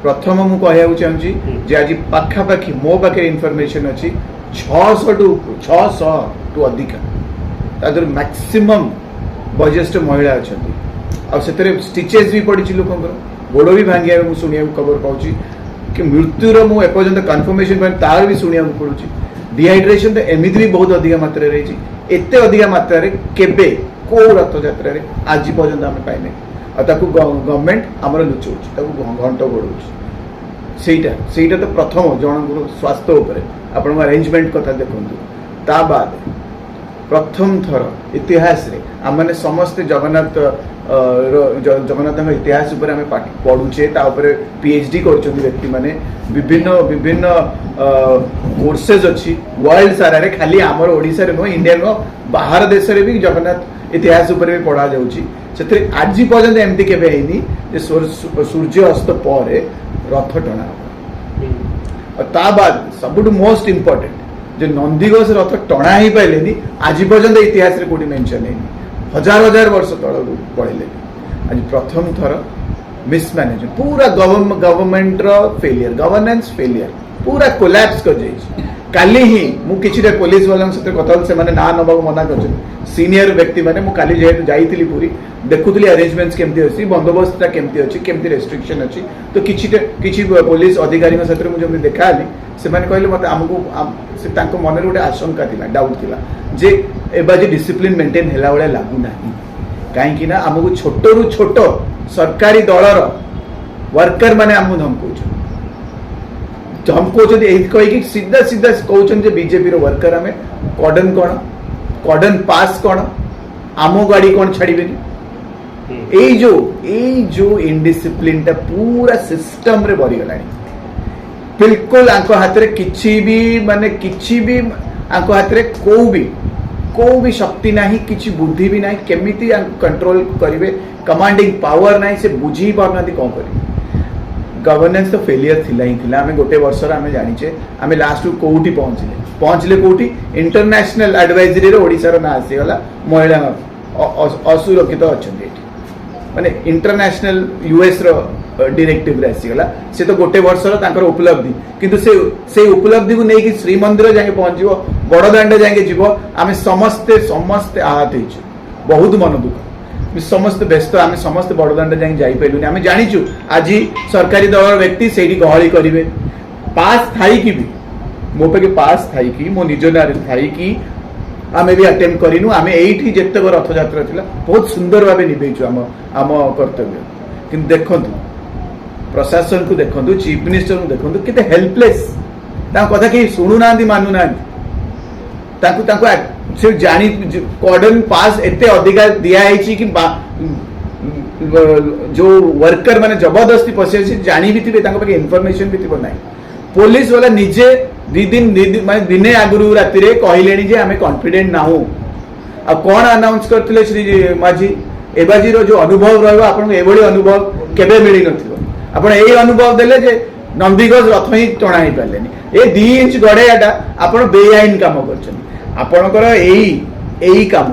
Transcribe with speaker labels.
Speaker 1: प्रथम मु कहू चाहूँगी आज पाखापाखि मो पाखे इनफर्मेशन अच्छी 600 टू अधिका मैक्सिमम वयोज्येष्ठ महिला अच्छा से स्टिचेस भी पड़ी लोक गोड़ भी भांगे शुणा खबर पाऊँ कि मृत्युर मु एपर्यंत कन्फर्मेशन तार भी शुणा पड़ू डिहाइड्रेशन तो एमती भी बहुत अधिक मात्रा रही एत अधिक मात्रा केबे को रथ यात्रा आज पर्यंत आम पाइने गवर्नमेंट आमर लुचाऊँ घंट गोड़ सेटा तो प्रथम जन स्वास्थ्य उपर आपण अरेंजमेंट कथा देखु ता बाद प्रथम थर इतिहास रे आम समस्ते जगन्नाथ जगन्नाथ इतिहास उपर आम पढ़ुचे पीएचडी कर व्यक्ति माने विभिन्न विभिन्न कोर्सेज अच्छी वर्ल्ड सारा रे खाली आमर ओडिसा रे नो इंडिया नो बाहर देश रे भी जगन्नाथ इतिहास उपर भी पढ़ा जाउची से आज पर्यंत एमती केबे हैनी जे सूर्य अस्त पर रथ टଣା और ता बाद सबुठ मोस्ट इंपोर्टेंट जो नंदीघोष रथ टଣା ही पाइले आज पर्यंत इतिहास रे कोठी मेंशन है हजार हजार वर्ष तल पड़े आज प्रथम थर मिसमैनेजमेंट पूरा गवर्नमेंट रो फेलियर गवर्नेंस फेलियर पूरा कोलैप्स कर जाइए काली ही मु किछिटा पुलिस वाला सहित कथा से माने ना नबा मना कर सीनियर व्यक्ति माने मु काली जेहेतु जाइतिली पूरी देखुली अरेंजमेंट्स केमती अछि बंदोबस्त केमती अछि केमती रेस्ट्रिक्शन अछि तो किछि पुलिस अधिकारी सहित मु जब देखाली से माने कहले मते हमको से तांको मन रे गोटे आशंका थिला डाउट थिला जे एबाजी डिसिप्लिन मेंटेन हेला वाला लागू नाही काहे कि ना हमको छोटो रु छोटो सरकारी दलर वर्कर माने हमको धमको कही सीधा सीधा कहते बीजेपी रो वर्कर आम कॉर्डन कौन कॉर्डन पास कौन आम गाड़ी कौन छाड़े जो इनडिसिप्लिन टा पूरा सिस्टम रे भरीगला बिल्कुल हाथ रे किछि भी माने किछि भी हाथ रे को भी शक्ति नाही किछि बुद्धि भी नाही केमिति कंट्रोल करिवे कमांडिंग पावर नाही से बुझी पारना कौन करिवे गवर्नेंस तो फेलियर थिला ही थिला आमे गोटे वर्ष आमे जानिचे आमे लास्ट कोउटी पहुंचले कोउटी इंटरनेशनल एडवाइजरी रे ओडिसा रो ना आसी गला महिला असुरक्षित अछंती माने इंटरनेशनल यूएस रो डायरेक्टिव रे आसी गला से तो गोटे वर्ष रो तांकर उपलब्धि किंतु से उपलब्धि को नै कि श्री मंदिर जाके पहुंचबो बड़दांड जाके जीवो आमे समस्ते आहत हिचु बहुत मन दुख समस्त व्यस्त आम समस्त बड़दाण्ड जाइलुनि आम जाचु आज सरकारी दल व्यक्ति से गहली करेंगे पास थी कि भी मो पे पास थी कि मो निज ना थी आम भी अटेम्प्ट करूँ आम ये जितक रथ यात्रा थी बहुत सुंदर भाव निभेचु आम कर्तव्य कि देखु प्रशासन को देखु चीफ मिनिस्टर को देखु केते हेल्पलेस कथा कहीं शुणुना मानुना से जानी कॉर्डन पास एते अधिका दिखाई कि जो वर्कर माने जबरदस्ती पशे जानी भी थे इनफॉरमेशन भी थी ना पुलिस वाला निजे माने दिने आगुरी राति कहले जे आम कॉन्फिडेंट ना आ कौन अनाउंस करते श्री माझी एबाजी जो अनुभव रही अनुभव केबे मिली नथिबो यही अनुभव देले जे नंदीघोष रथ ही टणा ही पारे ये 2 इंच गड़ेयाटा आप बेआईन काम कर आपणकर यही काम